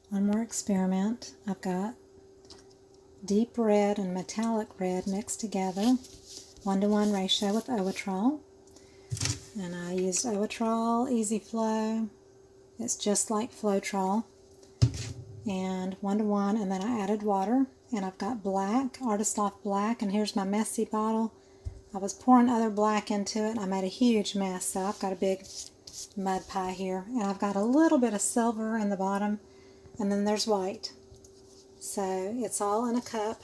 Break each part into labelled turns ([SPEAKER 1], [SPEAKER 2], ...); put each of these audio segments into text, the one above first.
[SPEAKER 1] One more experiment. I've got deep red and metallic red mixed together, 1-to-1 ratio with Oatrol. And I used Oatrol Easy Flow. It's just like Floetrol. And 1-to-1, and then I added water. And I've got black, Artist Off Black, and here's my messy bottle. I was pouring other black into it, and I made a huge mess, so I've got a big mud pie here. And I've got a little bit of silver in the bottom, and then there's white. So it's all in a cup.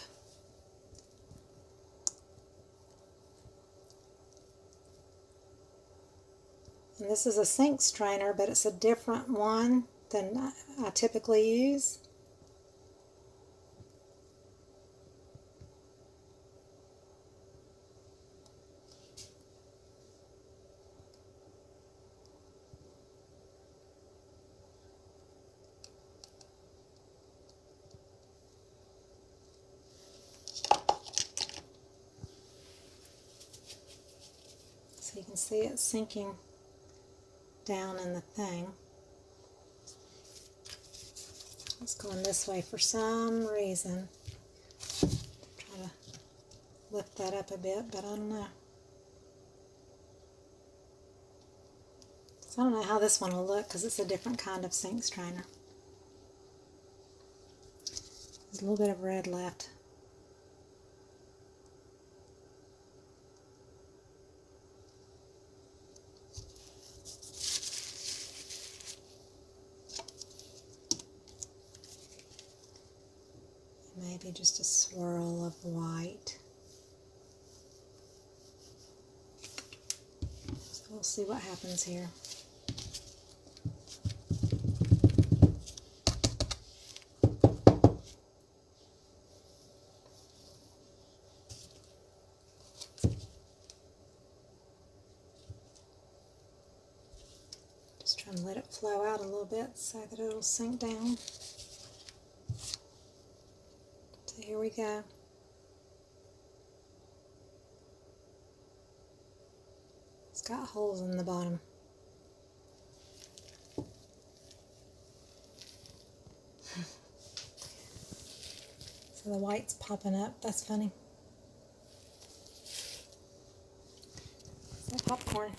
[SPEAKER 1] And this is a sink strainer, but it's a different one than I typically use. So you can see it sinking down in the thing. It's going this way for some reason. Try to lift that up a bit, but I don't know. So I don't know how this one will look because it's a different kind of sink strainer. There's a little bit of red left. Maybe just a swirl of white. So we'll see what happens here. Just trying to let it flow out a little bit so that it'll sink down. So here we go. It's got holes in the bottom. So the white's popping up. That's funny. Is that popcorn?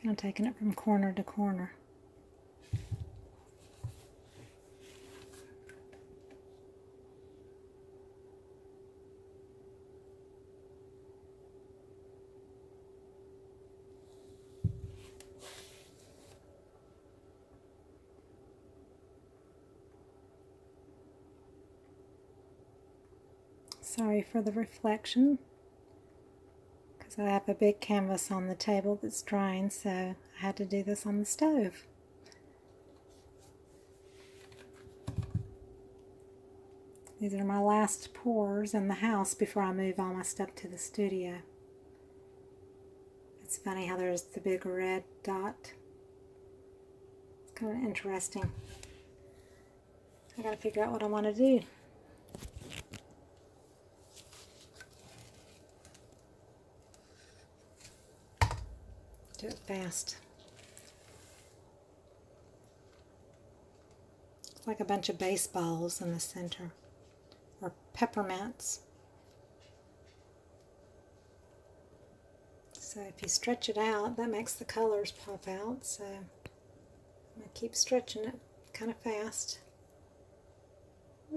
[SPEAKER 1] Kind of taking it from corner to corner. Sorry for the reflection, because I have a big canvas on the table that's drying, so I had to do this on the stove. These are my last pours in the house before I move all my stuff to the studio. It's funny how there's the big red dot. It's kind of interesting. I gotta figure out what I want to do. Do it fast. It's like a bunch of baseballs in the center, or peppermints. So if you stretch it out, that makes the colors pop out. So I'm going to keep stretching it kind of fast.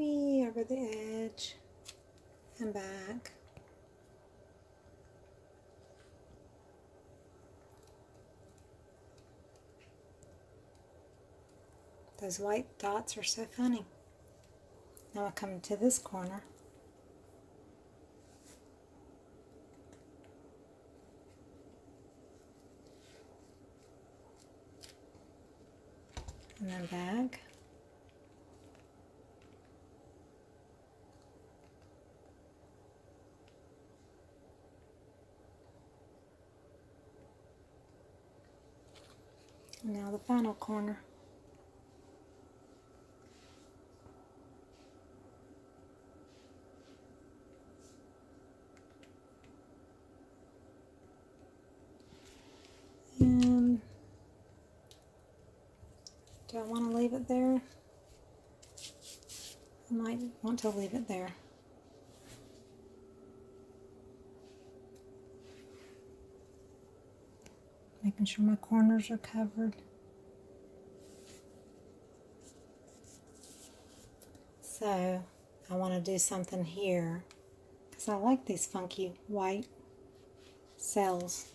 [SPEAKER 1] wee over the edge and back. Those white dots are so funny. Now I come to this corner. And then back. And now the final corner. And do I want to leave it there? I might want to leave it there. Making sure my corners are covered. So I want to do something here because I like these funky white cells.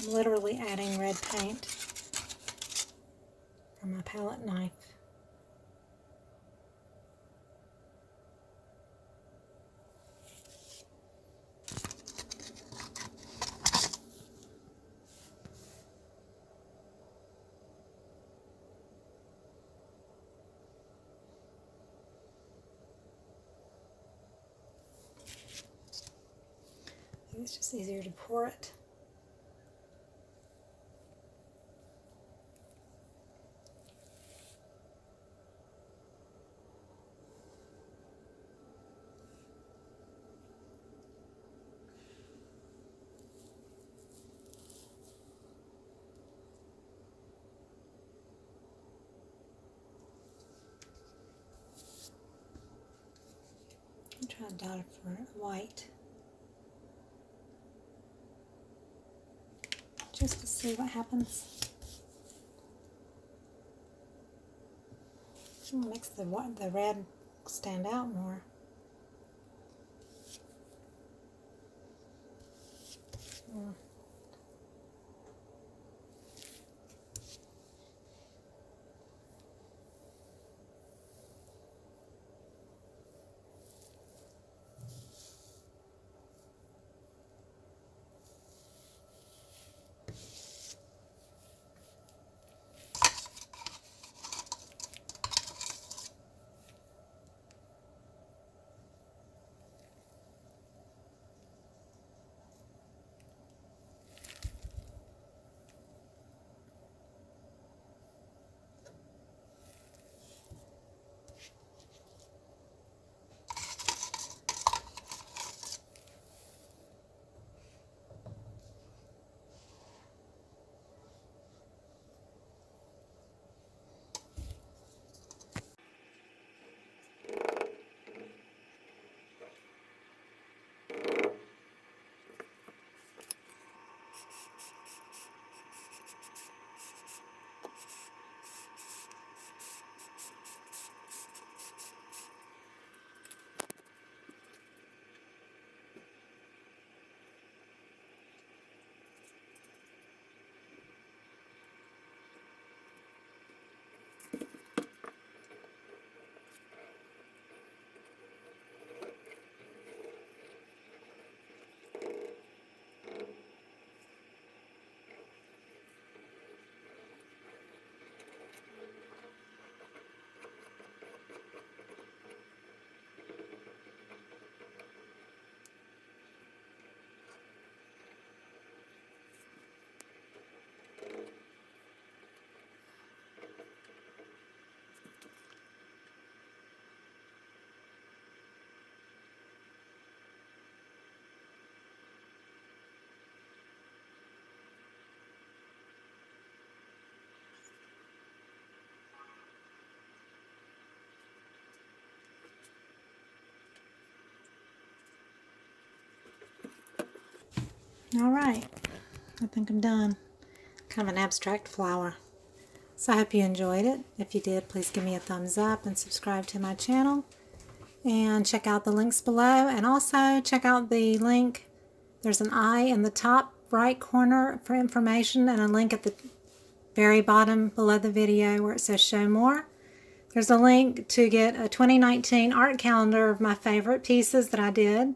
[SPEAKER 1] I'm literally adding red paint from my palette knife. I think it's just easier to pour it. I'm trying to dot it for white, just to see what happens. It makes the red stand out more. Alright, I think I'm done. Kind of an abstract flower. So I hope you enjoyed it. If you did, please give me a thumbs up and subscribe to my channel. And check out the links below. And also check out the link. There's an eye in the top right corner for information and a link at the very bottom below the video where it says show more. There's a link to get a 2019 art calendar of my favorite pieces that I did.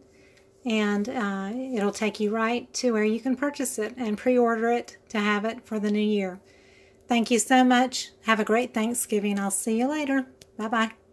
[SPEAKER 1] And it'll take you right to where you can purchase it and pre-order it to have it for the new year. Thank you so much. Have a great Thanksgiving. I'll see you later. Bye-bye.